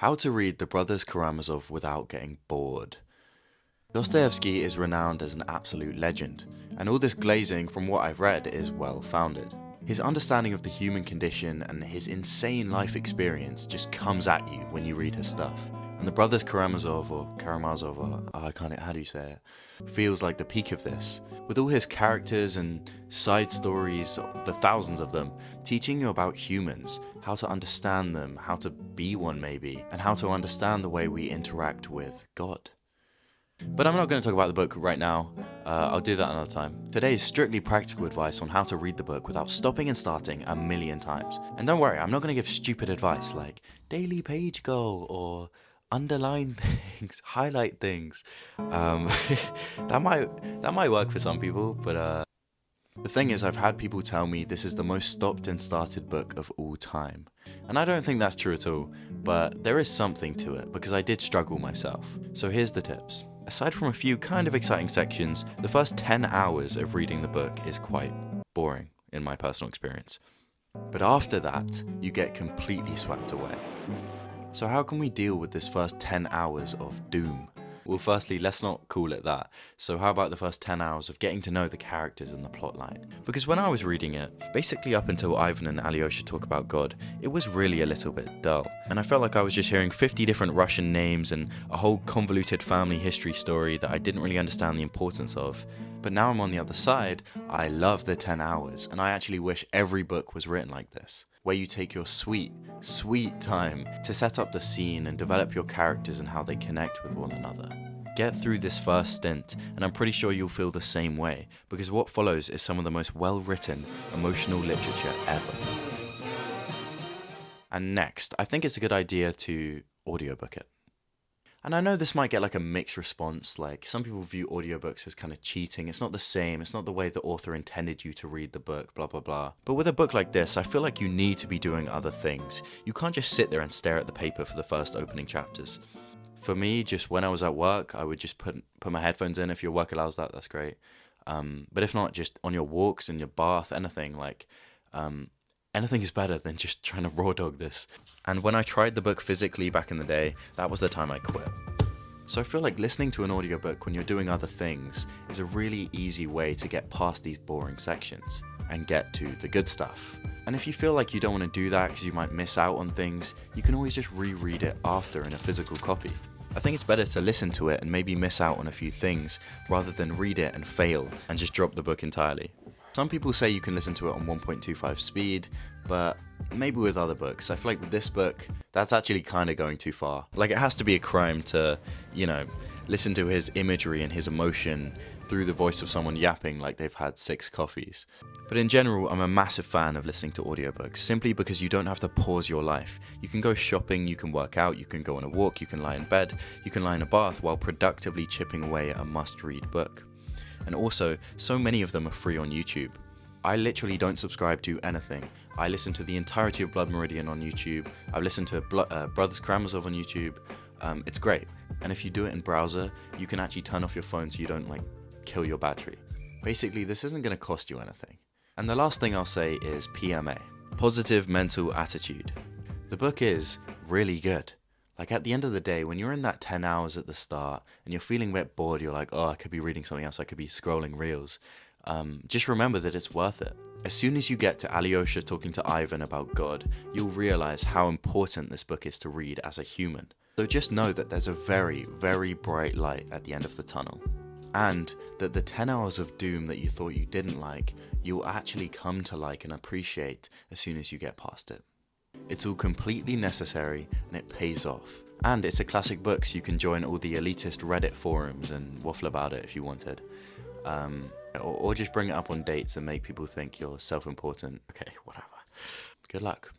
How to read the Brothers Karamazov without getting bored. Dostoevsky is renowned as an absolute legend, and all this glazing from what I've read is well founded. His understanding of the human condition and his insane life experience just comes at you when you read his stuff. And the Brothers Karamazov, or Karamazov, or I can't, how do you say it, feels like the peak of this, with all his characters and side stories, the thousands of them, teaching you about humans, how to understand them, how to be one maybe, and how to understand the way we interact with God. But I'm not going to talk about the book right now, I'll do that another time. Today is strictly practical advice on how to read the book without stopping and starting a million times. And don't worry, I'm not going to give stupid advice like daily page goal or underline things, highlight things. That might work for some people, but the thing is, I've had people tell me this is the most stopped and started book of all time. And I don't think that's true at all, but there is something to it because I did struggle myself. So here's the tips. Aside from a few kind of exciting sections, the first 10 hours of reading the book is quite boring in my personal experience. But after that, you get completely swept away. So how can we deal with this first 10 hours of doom? Well, firstly, let's not call it that. So how about the first 10 hours of getting to know the characters and the plotline? Because when I was reading it, basically up until Ivan and Alyosha talk about God, it was really a little bit dull. And I felt like I was just hearing 50 different Russian names and a whole convoluted family history story that I didn't really understand the importance of. But now I'm on the other side, I love the 10 hours, and I actually wish every book was written like this, where you take your sweet time to set up the scene and develop your characters and how they connect with one another. Get through this first stint, and I'm pretty sure you'll feel the same way, because what follows is some of the most well-written, emotional literature ever. And next, I think it's a good idea to audiobook it. And I know this might get like a mixed response, like some people view audiobooks as kind of cheating, it's not the same, it's not the way the author intended you to read the book, blah blah blah. But with a book like this, I feel like you need to be doing other things. You can't just sit there and stare at the paper for the first opening chapters. For me, just when I was at work, I would just put my headphones in. If your work allows that, that's great. But if not, just on your walks, in your bath, anything like... anything is better than just trying to raw dog this. And when I tried the book physically back in the day, that was the time I quit. So I feel like listening to an audiobook when you're doing other things is a really easy way to get past these boring sections and get to the good stuff. And if you feel like you don't want to do that because you might miss out on things, you can always just reread it after in a physical copy. I think it's better to listen to it and maybe miss out on a few things rather than read it and fail and just drop the book entirely. Some people say you can listen to it on 1.25 speed, but maybe with other books. I feel like with this book, that's actually kind of going too far. Like, it has to be a crime to, listen to his imagery and his emotion through the voice of someone yapping like they've had 6 coffees. But in general, I'm a massive fan of listening to audiobooks, simply because you don't have to pause your life. You can go shopping, you can work out, you can go on a walk, you can lie in bed, you can lie in a bath while productively chipping away at a must-read book. And also, so many of them are free on YouTube. I literally don't subscribe to anything. I listen to the entirety of Blood Meridian on YouTube. I've listened to Brothers Karamazov on YouTube. It's great. And if you do it in browser, you can actually turn off your phone so you don't kill your battery. Basically, this isn't going to cost you anything. And the last thing I'll say is PMA, Positive Mental Attitude. The book is really good. Like, at the end of the day, when you're in that 10 hours at the start and you're feeling a bit bored, you're like, oh, I could be reading something else, I could be scrolling reels. Just remember that it's worth it. As soon as you get to Alyosha talking to Ivan about God, you'll realize how important this book is to read as a human. So just know that there's a very, very bright light at the end of the tunnel. And that the 10 hours of doom that you thought you didn't like, you'll actually come to like and appreciate as soon as you get past it. It's all completely necessary and it pays off. And it's a classic book, so you can join all the elitist Reddit forums and waffle about it if you wanted. Or just bring it up on dates and make people think you're self-important. Okay, whatever. Good luck.